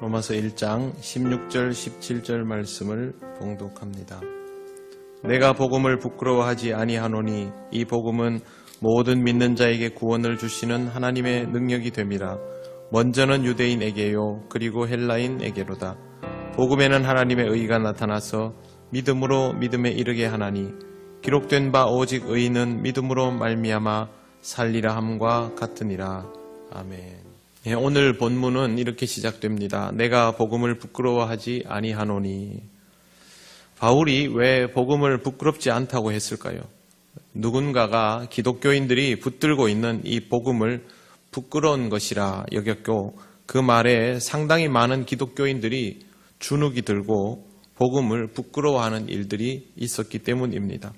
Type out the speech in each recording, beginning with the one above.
로마서 1장 16절 17절 말씀을 봉독합니다. 내가 복음을 부끄러워하지 아니하노니 이 복음은 모든 믿는 자에게 구원을 주시는 하나님의 능력이 됨이라. 먼저는 유대인에게요 그리고 헬라인에게로다. 복음에는 하나님의 의가 나타나서 믿음으로 믿음에 이르게 하나니 기록된 바 오직 의인은 믿음으로 말미암아 살리라 함과 같으니라. 아멘. 오늘 본문은 이렇게 시작됩니다. 내가 복음을 부끄러워하지 아니하노니. 바울이 왜 복음을 부끄럽지 않다고 했을까요? 누군가가 기독교인들이 붙들고 있는 이 복음을 부끄러운 것이라 여겼고 그 말에 상당히 많은 기독교인들이 주눅이 들고 복음을 부끄러워하는 일들이 있었기 때문입니다.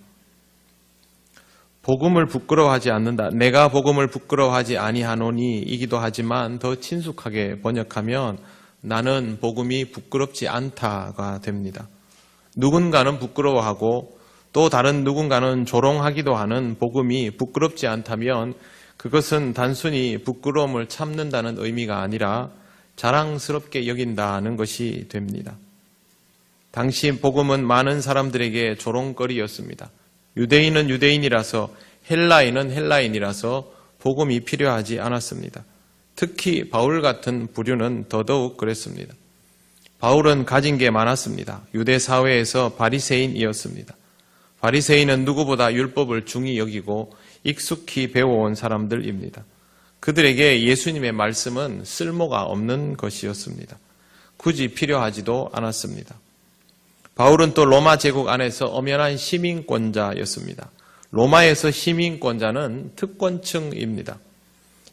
복음을 부끄러워하지 않는다. 내가 복음을 부끄러워하지 아니하노니 이기도 하지만 더 친숙하게 번역하면 나는 복음이 부끄럽지 않다가 됩니다. 누군가는 부끄러워하고 또 다른 누군가는 조롱하기도 하는 복음이 부끄럽지 않다면 그것은 단순히 부끄러움을 참는다는 의미가 아니라 자랑스럽게 여긴다는 것이 됩니다. 당시 복음은 많은 사람들에게 조롱거리였습니다. 유대인은 유대인이라서 헬라인은 헬라인이라서 복음이 필요하지 않았습니다. 특히 바울 같은 부류는 더더욱 그랬습니다. 바울은 가진 게 많았습니다. 유대 사회에서 바리새인이었습니다. 바리새인은 누구보다 율법을 중히 여기고 익숙히 배워온 사람들입니다. 그들에게 예수님의 말씀은 쓸모가 없는 것이었습니다. 굳이 필요하지도 않았습니다. 바울은 또 로마 제국 안에서 엄연한 시민권자였습니다. 로마에서 시민권자는 특권층입니다.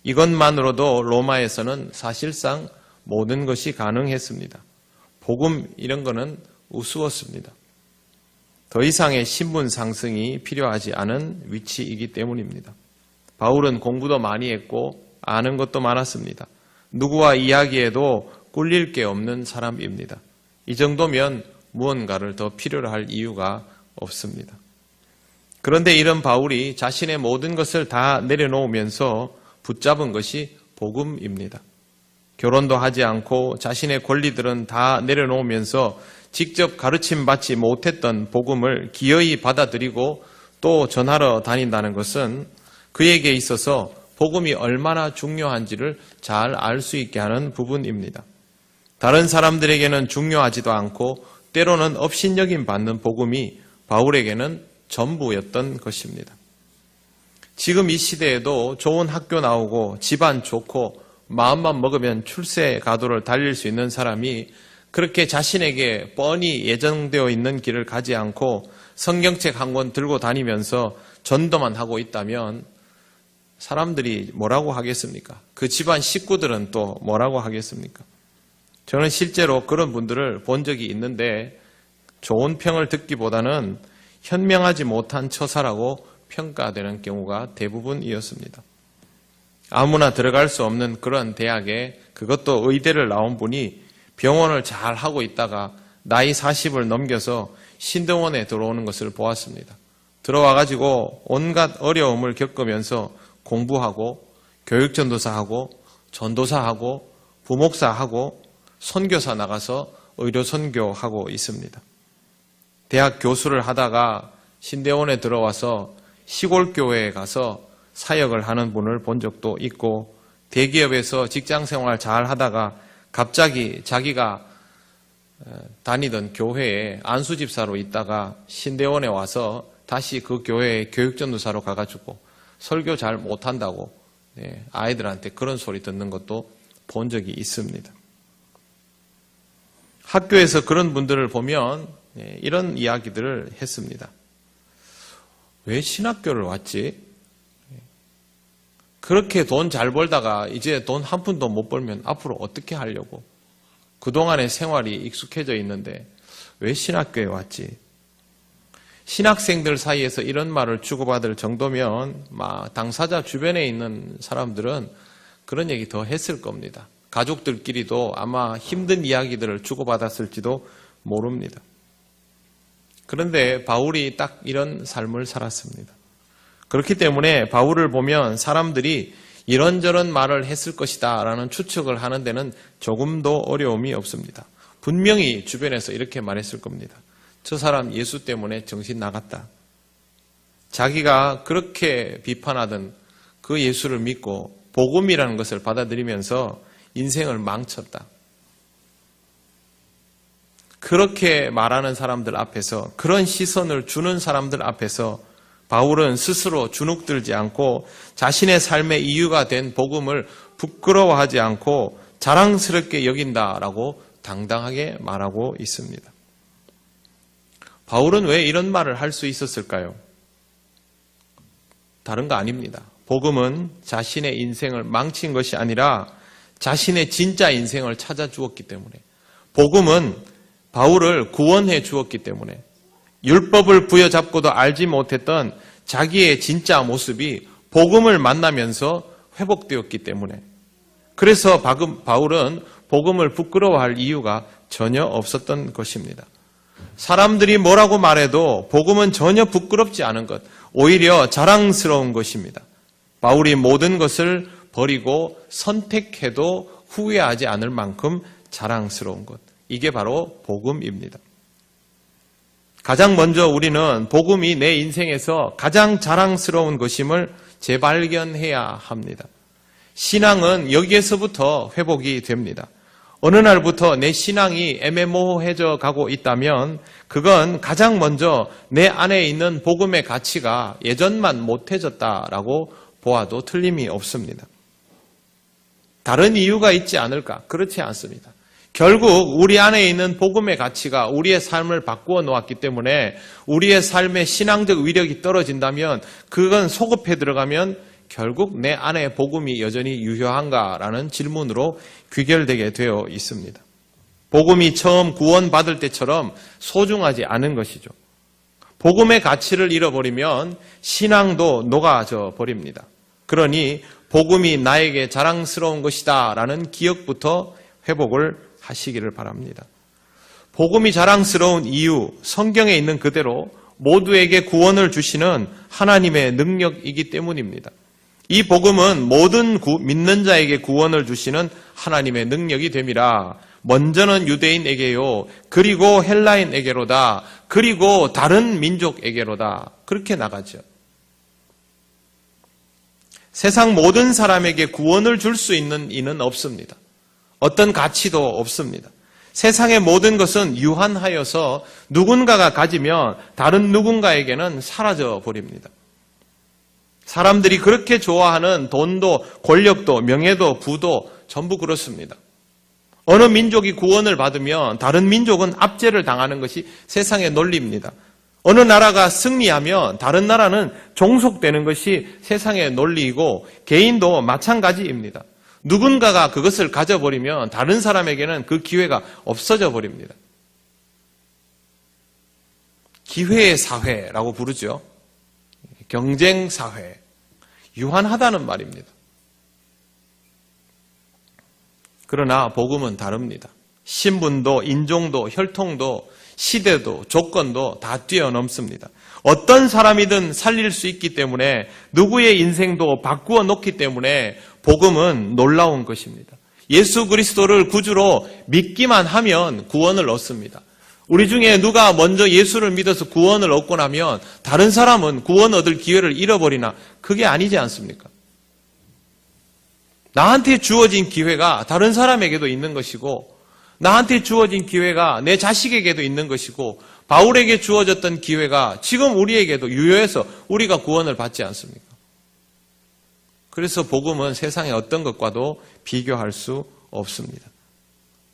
이것만으로도 로마에서는 사실상 모든 것이 가능했습니다. 복음 이런 거는 우스웠습니다. 더 이상의 신분 상승이 필요하지 않은 위치이기 때문입니다. 바울은 공부도 많이 했고 아는 것도 많았습니다. 누구와 이야기해도 꿀릴 게 없는 사람입니다. 이 정도면 무언가를 더 필요로 할 이유가 없습니다. 그런데 이런 바울이 자신의 모든 것을 다 내려놓으면서 붙잡은 것이 복음입니다. 결혼도 하지 않고 자신의 권리들은 다 내려놓으면서 직접 가르침 받지 못했던 복음을 기어이 받아들이고 또 전하러 다닌다는 것은 그에게 있어서 복음이 얼마나 중요한지를 잘 알 수 있게 하는 부분입니다. 다른 사람들에게는 중요하지도 않고 때로는 업신여김 받는 복음이 바울에게는 전부였던 것입니다. 지금 이 시대에도 좋은 학교 나오고 집안 좋고 마음만 먹으면 출세 가도를 달릴 수 있는 사람이 그렇게 자신에게 뻔히 예정되어 있는 길을 가지 않고 성경책 한 권 들고 다니면서 전도만 하고 있다면 사람들이 뭐라고 하겠습니까? 그 집안 식구들은 또 뭐라고 하겠습니까? 저는 실제로 그런 분들을 본 적이 있는데 좋은 평을 듣기보다는 현명하지 못한 처사라고 평가되는 경우가 대부분이었습니다. 아무나 들어갈 수 없는 그런 대학에 그것도 의대를 나온 분이 병원을 잘 하고 있다가 나이 40을 넘겨서 신대원에 들어오는 것을 보았습니다. 들어와가지고 온갖 어려움을 겪으면서 공부하고 교육전도사하고 전도사하고 부목사하고 선교사 나가서 의료 선교하고 있습니다. 대학 교수를 하다가 신대원에 들어와서 시골 교회에 가서 사역을 하는 분을 본 적도 있고 대기업에서 직장 생활 잘 하다가 갑자기 자기가 다니던 교회에 안수집사로 있다가 신대원에 와서 다시 그 교회에 교육전도사로 가가지고 설교 잘 못한다고 아이들한테 그런 소리 듣는 것도 본 적이 있습니다. 학교에서 그런 분들을 보면 이런 이야기들을 했습니다. 왜 신학교를 왔지? 그렇게 돈 잘 벌다가 이제 돈 한 푼도 못 벌면 앞으로 어떻게 하려고? 그동안의 생활이 익숙해져 있는데 왜 신학교에 왔지? 신학생들 사이에서 이런 말을 주고받을 정도면 당사자 주변에 있는 사람들은 그런 얘기 더 했을 겁니다. 가족들끼리도 아마 힘든 이야기들을 주고받았을지도 모릅니다. 그런데 바울이 딱 이런 삶을 살았습니다. 그렇기 때문에 바울을 보면 사람들이 이런저런 말을 했을 것이다 라는 추측을 하는 데는 조금도 어려움이 없습니다. 분명히 주변에서 이렇게 말했을 겁니다. 저 사람 예수 때문에 정신 나갔다. 자기가 그렇게 비판하던 그 예수를 믿고 복음이라는 것을 받아들이면서 인생을 망쳤다. 그렇게 말하는 사람들 앞에서, 그런 시선을 주는 사람들 앞에서 바울은 스스로 주눅들지 않고 자신의 삶의 이유가 된 복음을 부끄러워하지 않고 자랑스럽게 여긴다라고 당당하게 말하고 있습니다. 바울은 왜 이런 말을 할 수 있었을까요? 다른 거 아닙니다. 복음은 자신의 인생을 망친 것이 아니라 자신의 진짜 인생을 찾아주었기 때문에, 복음은 바울을 구원해 주었기 때문에, 율법을 부여잡고도 알지 못했던 자기의 진짜 모습이 복음을 만나면서 회복되었기 때문에, 그래서 바울은 복음을 부끄러워할 이유가 전혀 없었던 것입니다. 사람들이 뭐라고 말해도 복음은 전혀 부끄럽지 않은 것, 오히려 자랑스러운 것입니다. 바울이 모든 것을 버리고 선택해도 후회하지 않을 만큼 자랑스러운 것, 이게 바로 복음입니다. 가장 먼저 우리는 복음이 내 인생에서 가장 자랑스러운 것임을 재발견해야 합니다. 신앙은 여기에서부터 회복이 됩니다. 어느 날부터 내 신앙이 애매모호해져 가고 있다면 그건 가장 먼저 내 안에 있는 복음의 가치가 예전만 못해졌다라고 보아도 틀림이 없습니다. 다른 이유가 있지 않을까? 그렇지 않습니다. 결국 우리 안에 있는 복음의 가치가 우리의 삶을 바꾸어 놓았기 때문에 우리의 삶의 신앙적 위력이 떨어진다면, 그건 소급해 들어가면 결국 내 안에 복음이 여전히 유효한가라는 질문으로 귀결되게 되어 있습니다. 복음이 처음 구원받을 때처럼 소중하지 않은 것이죠. 복음의 가치를 잃어버리면 신앙도 녹아져 버립니다. 그러니 복음이 나에게 자랑스러운 것이다 라는 기억부터 회복을 하시기를 바랍니다. 복음이 자랑스러운 이유, 성경에 있는 그대로 모두에게 구원을 주시는 하나님의 능력이기 때문입니다. 이 복음은 모든 믿는 자에게 구원을 주시는 하나님의 능력이 됨이라. 먼저는 유대인에게요, 그리고 헬라인에게로다, 그리고 다른 민족에게로다. 그렇게 나가죠. 세상 모든 사람에게 구원을 줄 수 있는 이는 없습니다. 어떤 가치도 없습니다. 세상의 모든 것은 유한하여서 누군가가 가지면 다른 누군가에게는 사라져 버립니다. 사람들이 그렇게 좋아하는 돈도, 권력도, 명예도, 부도 전부 그렇습니다. 어느 민족이 구원을 받으면 다른 민족은 압제를 당하는 것이 세상의 논리입니다. 어느 나라가 승리하면 다른 나라는 종속되는 것이 세상의 논리이고, 개인도 마찬가지입니다. 누군가가 그것을 가져버리면 다른 사람에게는 그 기회가 없어져 버립니다. 기회의 사회라고 부르죠. 경쟁 사회. 유한하다는 말입니다. 그러나 복음은 다릅니다. 신분도, 인종도, 혈통도, 시대도, 조건도 다 뛰어넘습니다. 어떤 사람이든 살릴 수 있기 때문에, 누구의 인생도 바꾸어 놓기 때문에 복음은 놀라운 것입니다. 예수 그리스도를 구주로 믿기만 하면 구원을 얻습니다. 우리 중에 누가 먼저 예수를 믿어서 구원을 얻고 나면 다른 사람은 구원 얻을 기회를 잃어버리나, 그게 아니지 않습니까? 나한테 주어진 기회가 다른 사람에게도 있는 것이고, 나한테 주어진 기회가 내 자식에게도 있는 것이고, 바울에게 주어졌던 기회가 지금 우리에게도 유효해서 우리가 구원을 받지 않습니까? 그래서 복음은 세상의 어떤 것과도 비교할 수 없습니다.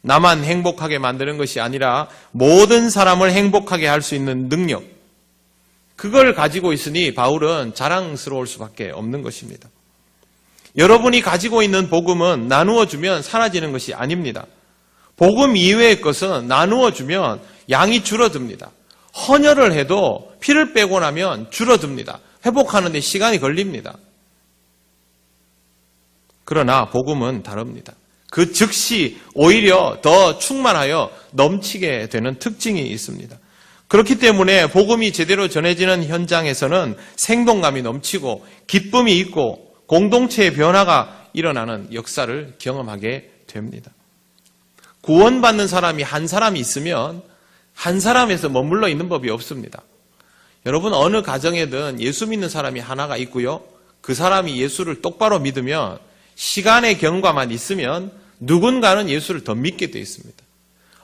나만 행복하게 만드는 것이 아니라 모든 사람을 행복하게 할 수 있는 능력, 그걸 가지고 있으니 바울은 자랑스러울 수밖에 없는 것입니다. 여러분이 가지고 있는 복음은 나누어 주면 사라지는 것이 아닙니다. 복음 이외의 것은 나누어 주면 양이 줄어듭니다. 헌혈을 해도 피를 빼고 나면 줄어듭니다. 회복하는 데 시간이 걸립니다. 그러나 복음은 다릅니다. 그 즉시 오히려 더 충만하여 넘치게 되는 특징이 있습니다. 그렇기 때문에 복음이 제대로 전해지는 현장에서는 생동감이 넘치고 기쁨이 있고 공동체의 변화가 일어나는 역사를 경험하게 됩니다. 구원받는 사람이 한 사람이 있으면 한 사람에서 머물러 있는 법이 없습니다. 여러분, 어느 가정에든 예수 믿는 사람이 하나가 있고요. 그 사람이 예수를 똑바로 믿으면 시간의 경과만 있으면 누군가는 예수를 더 믿게 되어 있습니다.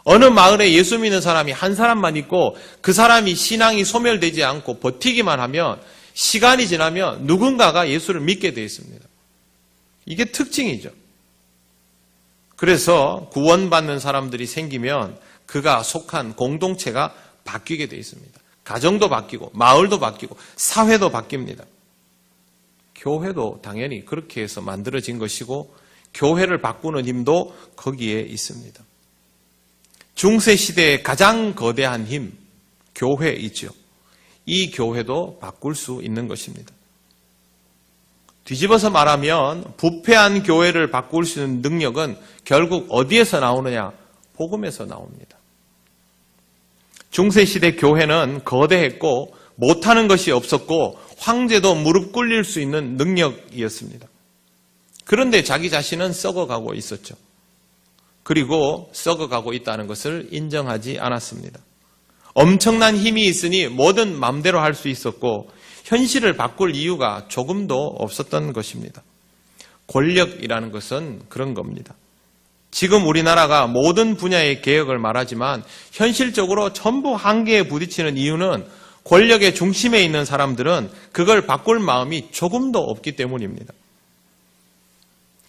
어느 마을에 예수 믿는 사람이 한 사람만 있고 그 사람이 신앙이 소멸되지 않고 버티기만 하면 시간이 지나면 누군가가 예수를 믿게 되어 있습니다. 이게 특징이죠. 그래서 구원받는 사람들이 생기면 그가 속한 공동체가 바뀌게 되어 있습니다. 가정도 바뀌고 마을도 바뀌고 사회도 바뀝니다. 교회도 당연히 그렇게 해서 만들어진 것이고 교회를 바꾸는 힘도 거기에 있습니다. 중세 시대의 가장 거대한 힘, 교회이죠. 이 교회도 바꿀 수 있는 것입니다. 뒤집어서 말하면 부패한 교회를 바꿀 수 있는 능력은 결국 어디에서 나오느냐? 복음에서 나옵니다. 중세시대 교회는 거대했고 못하는 것이 없었고 황제도 무릎 꿇릴 수 있는 능력이었습니다. 그런데 자기 자신은 썩어가고 있었죠. 그리고 썩어가고 있다는 것을 인정하지 않았습니다. 엄청난 힘이 있으니 뭐든 마음대로 할 수 있었고 현실을 바꿀 이유가 조금도 없었던 것입니다. 권력이라는 것은 그런 겁니다. 지금 우리나라가 모든 분야의 개혁을 말하지만 현실적으로 전부 한계에 부딪히는 이유는 권력의 중심에 있는 사람들은 그걸 바꿀 마음이 조금도 없기 때문입니다.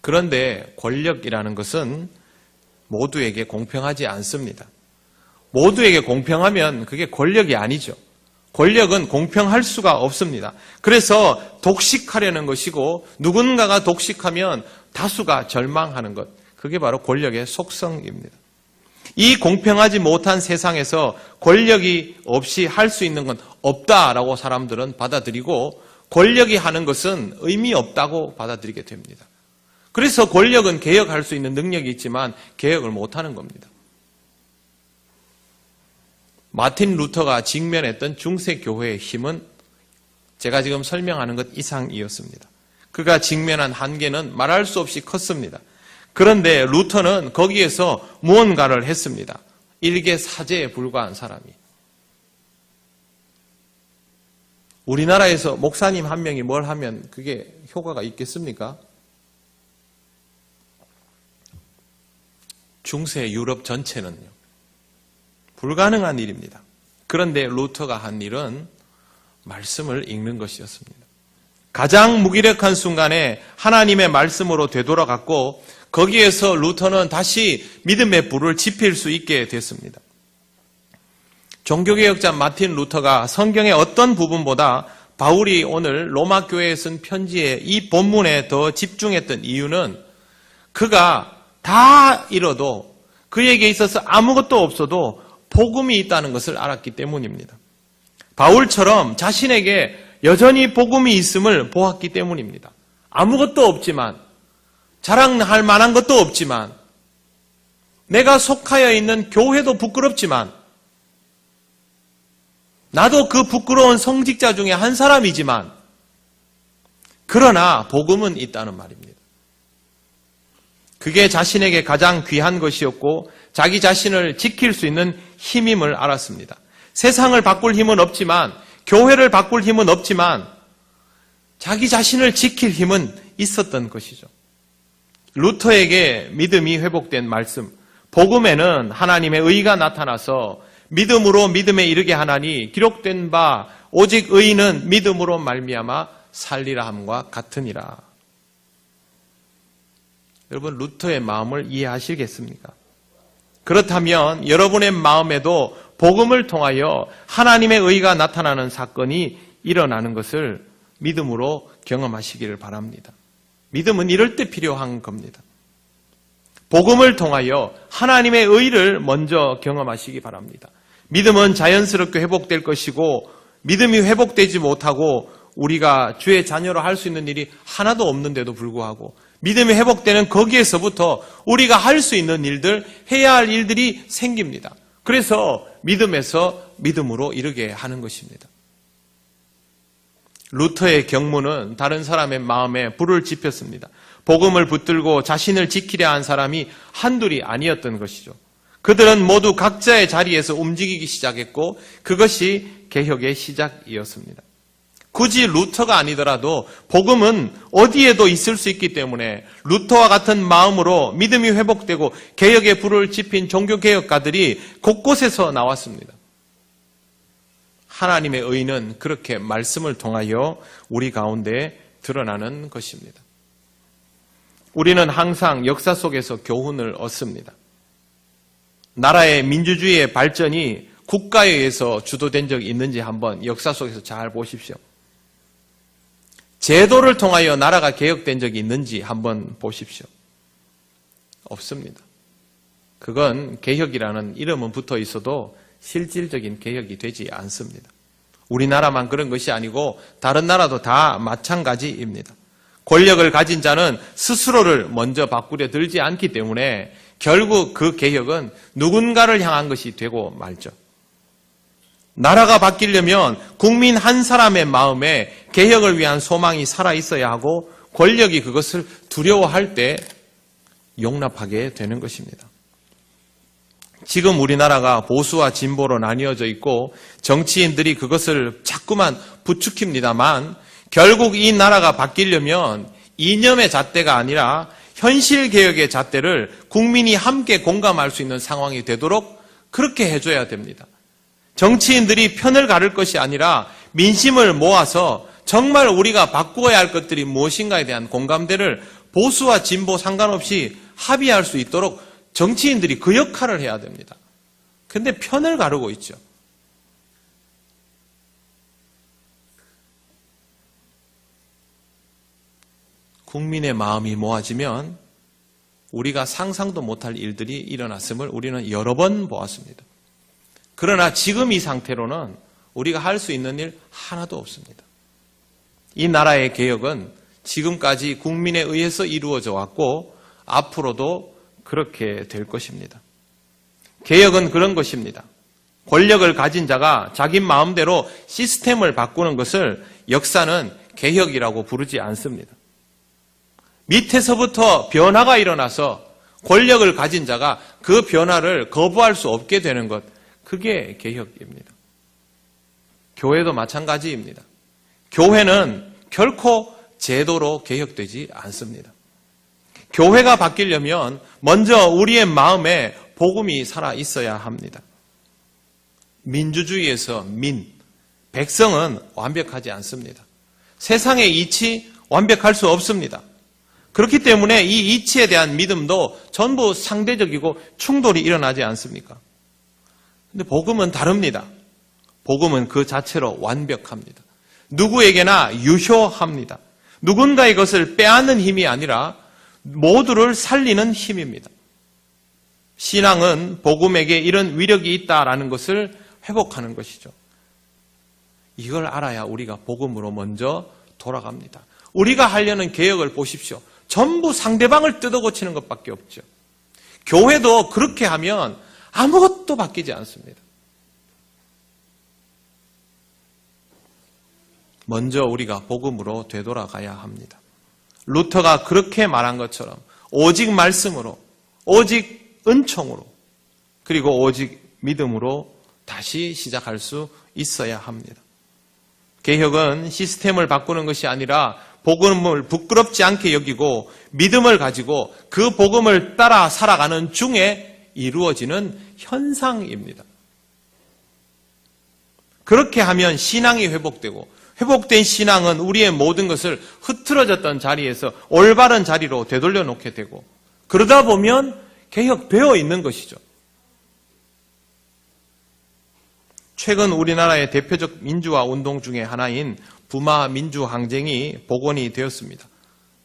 그런데 권력이라는 것은 모두에게 공평하지 않습니다. 모두에게 공평하면 그게 권력이 아니죠. 권력은 공평할 수가 없습니다. 그래서 독식하려는 것이고 누군가가 독식하면 다수가 절망하는 것. 그게 바로 권력의 속성입니다. 이 공평하지 못한 세상에서 권력이 없이 할 수 있는 건 없다라고 사람들은 받아들이고 권력이 하는 것은 의미 없다고 받아들이게 됩니다. 그래서 권력은 개혁할 수 있는 능력이 있지만 개혁을 못하는 겁니다. 마틴 루터가 직면했던 중세 교회의 힘은 제가 지금 설명하는 것 이상이었습니다. 그가 직면한 한계는 말할 수 없이 컸습니다. 그런데 루터는 거기에서 무언가를 했습니다. 일개 사제에 불과한 사람이. 우리나라에서 목사님 한 명이 뭘 하면 그게 효과가 있겠습니까? 중세 유럽 전체는요. 불가능한 일입니다. 그런데 루터가 한 일은 말씀을 읽는 것이었습니다. 가장 무기력한 순간에 하나님의 말씀으로 되돌아갔고 거기에서 루터는 다시 믿음의 불을 지필 수 있게 됐습니다. 종교개혁자 마틴 루터가 성경의 어떤 부분보다 바울이 오늘 로마 교회에 쓴 편지에 이 본문에 더 집중했던 이유는 그가 다 잃어도 그에게 있어서 아무것도 없어도 복음이 있다는 것을 알았기 때문입니다. 바울처럼 자신에게 여전히 복음이 있음을 보았기 때문입니다. 아무것도 없지만 자랑할 만한 것도 없지만 내가 속하여 있는 교회도 부끄럽지만 나도 그 부끄러운 성직자 중에 한 사람이지만 그러나 복음은 있다는 말입니다. 그게 자신에게 가장 귀한 것이었고 자기 자신을 지킬 수 있는 힘임을 알았습니다. 세상을 바꿀 힘은 없지만 교회를 바꿀 힘은 없지만 자기 자신을 지킬 힘은 있었던 것이죠. 루터에게 믿음이 회복된 말씀, 복음에는 하나님의 의가 나타나서 믿음으로 믿음에 이르게 하나니 기록된 바 오직 의인은 믿음으로 말미암아 살리라 함과 같으니라. 여러분 루터의 마음을 이해하시겠습니까? 그렇다면 여러분의 마음에도 복음을 통하여 하나님의 의가 나타나는 사건이 일어나는 것을 믿음으로 경험하시기를 바랍니다. 믿음은 이럴 때 필요한 겁니다. 복음을 통하여 하나님의 의를 먼저 경험하시기 바랍니다. 믿음은 자연스럽게 회복될 것이고 믿음이 회복되지 못하고 우리가 주의 자녀로 할 수 있는 일이 하나도 없는데도 불구하고 믿음이 회복되는 거기에서부터 우리가 할 수 있는 일들, 해야 할 일들이 생깁니다. 그래서 믿음에서 믿음으로 이르게 하는 것입니다. 루터의 경무는 다른 사람의 마음에 불을 지폈습니다. 복음을 붙들고 자신을 지키려 한 사람이 한둘이 아니었던 것이죠. 그들은 모두 각자의 자리에서 움직이기 시작했고 그것이 개혁의 시작이었습니다. 굳이 루터가 아니더라도 복음은 어디에도 있을 수 있기 때문에 루터와 같은 마음으로 믿음이 회복되고 개혁의 불을 지핀 종교개혁가들이 곳곳에서 나왔습니다. 하나님의 의는 그렇게 말씀을 통하여 우리 가운데 드러나는 것입니다. 우리는 항상 역사 속에서 교훈을 얻습니다. 나라의 민주주의의 발전이 국가에 의해서 주도된 적이 있는지 한번 역사 속에서 잘 보십시오. 제도를 통하여 나라가 개혁된 적이 있는지 한번 보십시오. 없습니다. 그건 개혁이라는 이름은 붙어 있어도 실질적인 개혁이 되지 않습니다. 우리나라만 그런 것이 아니고 다른 나라도 다 마찬가지입니다. 권력을 가진 자는 스스로를 먼저 바꾸려 들지 않기 때문에 결국 그 개혁은 누군가를 향한 것이 되고 말죠. 나라가 바뀌려면 국민 한 사람의 마음에 개혁을 위한 소망이 살아있어야 하고 권력이 그것을 두려워할 때 용납하게 되는 것입니다. 지금 우리나라가 보수와 진보로 나뉘어져 있고 정치인들이 그것을 자꾸만 부추깁니다만 결국 이 나라가 바뀌려면 이념의 잣대가 아니라 현실 개혁의 잣대를 국민이 함께 공감할 수 있는 상황이 되도록 그렇게 해줘야 됩니다. 정치인들이 편을 가를 것이 아니라 민심을 모아서 정말 우리가 바꾸어야 할 것들이 무엇인가에 대한 공감대를 보수와 진보 상관없이 합의할 수 있도록 정치인들이 그 역할을 해야 됩니다. 그런데 편을 가르고 있죠. 국민의 마음이 모아지면 우리가 상상도 못할 일들이 일어났음을 우리는 여러 번 보았습니다. 그러나 지금 이 상태로는 우리가 할 수 있는 일 하나도 없습니다. 이 나라의 개혁은 지금까지 국민에 의해서 이루어져 왔고 앞으로도 그렇게 될 것입니다. 개혁은 그런 것입니다. 권력을 가진 자가 자기 마음대로 시스템을 바꾸는 것을 역사는 개혁이라고 부르지 않습니다. 밑에서부터 변화가 일어나서 권력을 가진 자가 그 변화를 거부할 수 없게 되는 것, 그게 개혁입니다. 교회도 마찬가지입니다. 교회는 결코 제도로 개혁되지 않습니다. 교회가 바뀌려면 먼저 우리의 마음에 복음이 살아 있어야 합니다. 민주주의에서 백성은 완벽하지 않습니다. 세상의 이치 완벽할 수 없습니다. 그렇기 때문에 이 이치에 대한 믿음도 전부 상대적이고 충돌이 일어나지 않습니까? 근데 복음은 다릅니다. 복음은 그 자체로 완벽합니다. 누구에게나 유효합니다. 누군가의 것을 빼앗는 힘이 아니라 모두를 살리는 힘입니다. 신앙은 복음에게 이런 위력이 있다라는 것을 회복하는 것이죠. 이걸 알아야 우리가 복음으로 먼저 돌아갑니다. 우리가 하려는 개혁을 보십시오. 전부 상대방을 뜯어고치는 것밖에 없죠. 교회도 그렇게 하면 아무것도 바뀌지 않습니다. 먼저 우리가 복음으로 되돌아가야 합니다. 루터가 그렇게 말한 것처럼 오직 말씀으로, 오직 은총으로, 그리고 오직 믿음으로 다시 시작할 수 있어야 합니다. 개혁은 시스템을 바꾸는 것이 아니라 복음을 부끄럽지 않게 여기고 믿음을 가지고 그 복음을 따라 살아가는 중에 이루어지는 현상입니다. 그렇게 하면 신앙이 회복되고 회복된 신앙은 우리의 모든 것을 흐트러졌던 자리에서 올바른 자리로 되돌려 놓게 되고 그러다 보면 개혁되어 있는 것이죠. 최근 우리나라의 대표적 민주화 운동 중에 하나인 부마 민주항쟁이 복원이 되었습니다.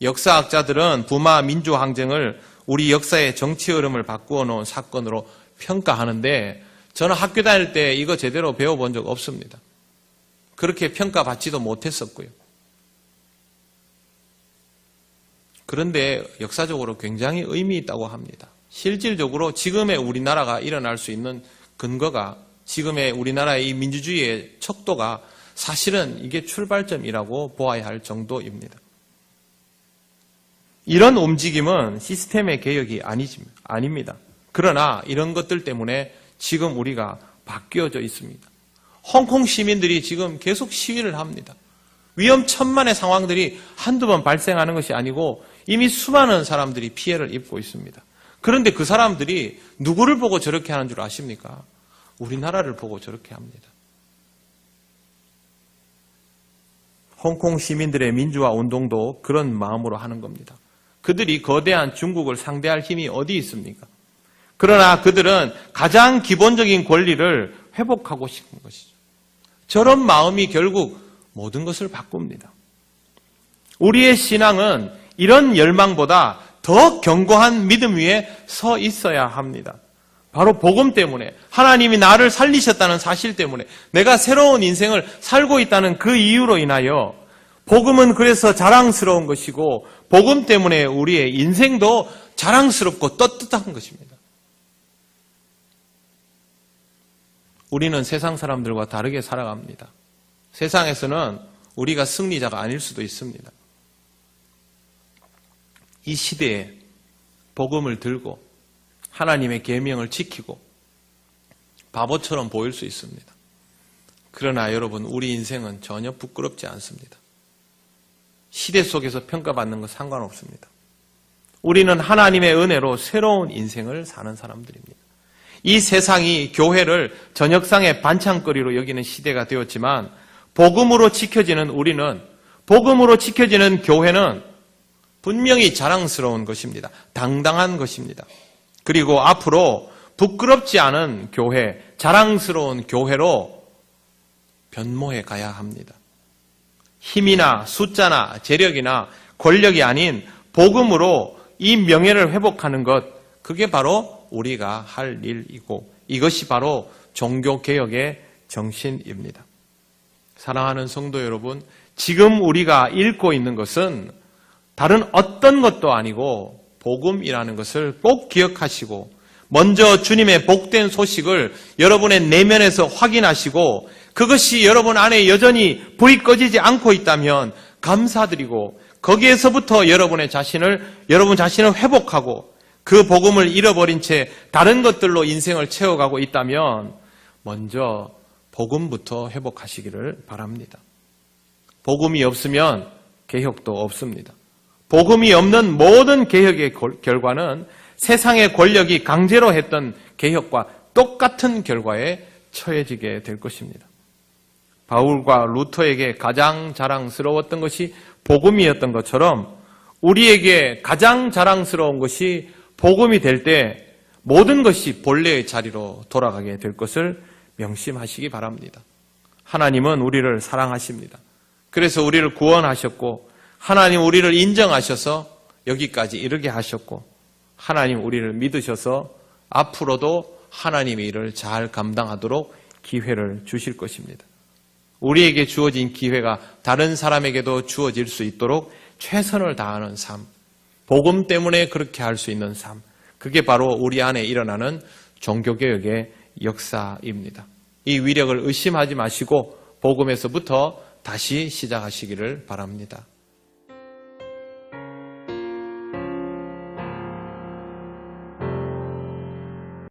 역사학자들은 부마 민주항쟁을 우리 역사의 정치 흐름을 바꾸어 놓은 사건으로 평가하는데 저는 학교 다닐 때 이거 제대로 배워본 적 없습니다. 그렇게 평가받지도 못했었고요. 그런데 역사적으로 굉장히 의미 있다고 합니다. 실질적으로 지금의 우리나라가 일어날 수 있는 근거가 지금의 우리나라의 이 민주주의의 척도가 사실은 이게 출발점이라고 보아야 할 정도입니다. 이런 움직임은 시스템의 개혁이 아닙니다. 그러나 이런 것들 때문에 지금 우리가 바뀌어져 있습니다. 홍콩 시민들이 지금 계속 시위를 합니다. 위험천만의 상황들이 한두 번 발생하는 것이 아니고 이미 수많은 사람들이 피해를 입고 있습니다. 그런데 그 사람들이 누구를 보고 저렇게 하는 줄 아십니까? 우리나라를 보고 저렇게 합니다. 홍콩 시민들의 민주화 운동도 그런 마음으로 하는 겁니다. 그들이 거대한 중국을 상대할 힘이 어디 있습니까? 그러나 그들은 가장 기본적인 권리를 회복하고 싶은 것이죠. 저런 마음이 결국 모든 것을 바꿉니다. 우리의 신앙은 이런 열망보다 더 견고한 믿음 위에 서 있어야 합니다. 바로 복음 때문에, 하나님이 나를 살리셨다는 사실 때문에, 내가 새로운 인생을 살고 있다는 그 이유로 인하여 복음은 그래서 자랑스러운 것이고 복음 때문에 우리의 인생도 자랑스럽고 떳떳한 것입니다. 우리는 세상 사람들과 다르게 살아갑니다. 세상에서는 우리가 승리자가 아닐 수도 있습니다. 이 시대에 복음을 들고 하나님의 계명을 지키고 바보처럼 보일 수 있습니다. 그러나 여러분, 우리 인생은 전혀 부끄럽지 않습니다. 시대 속에서 평가받는 것 상관없습니다. 우리는 하나님의 은혜로 새로운 인생을 사는 사람들입니다. 이 세상이 교회를 저녁상의 반찬거리로 여기는 시대가 되었지만 복음으로 지켜지는 우리는, 복음으로 지켜지는 교회는 분명히 자랑스러운 것입니다. 당당한 것입니다. 그리고 앞으로 부끄럽지 않은 교회, 자랑스러운 교회로 변모해 가야 합니다. 힘이나 숫자나 재력이나 권력이 아닌 복음으로 이 명예를 회복하는 것, 그게 바로 우리가 할 일이고 이것이 바로 종교개혁의 정신입니다. 사랑하는 성도 여러분, 지금 우리가 읽고 있는 것은 다른 어떤 것도 아니고 복음이라는 것을 꼭 기억하시고 먼저 주님의 복된 소식을 여러분의 내면에서 확인하시고 그것이 여러분 안에 여전히 불이 꺼지지 않고 있다면 감사드리고 거기에서부터 여러분 자신을 회복하고 그 복음을 잃어버린 채 다른 것들로 인생을 채워가고 있다면 먼저 복음부터 회복하시기를 바랍니다. 복음이 없으면 개혁도 없습니다. 복음이 없는 모든 개혁의 결과는 세상의 권력이 강제로 했던 개혁과 똑같은 결과에 처해지게 될 것입니다. 바울과 루터에게 가장 자랑스러웠던 것이 복음이었던 것처럼 우리에게 가장 자랑스러운 것이 복음이 될 때 모든 것이 본래의 자리로 돌아가게 될 것을 명심하시기 바랍니다. 하나님은 우리를 사랑하십니다. 그래서 우리를 구원하셨고 하나님 우리를 인정하셔서 여기까지 이르게 하셨고 하나님 우리를 믿으셔서 앞으로도 하나님의 일을 잘 감당하도록 기회를 주실 것입니다. 우리에게 주어진 기회가 다른 사람에게도 주어질 수 있도록 최선을 다하는 삶, 복음 때문에 그렇게 할 수 있는 삶, 그게 바로 우리 안에 일어나는 종교개혁의 역사입니다. 이 위력을 의심하지 마시고 복음에서부터 다시 시작하시기를 바랍니다.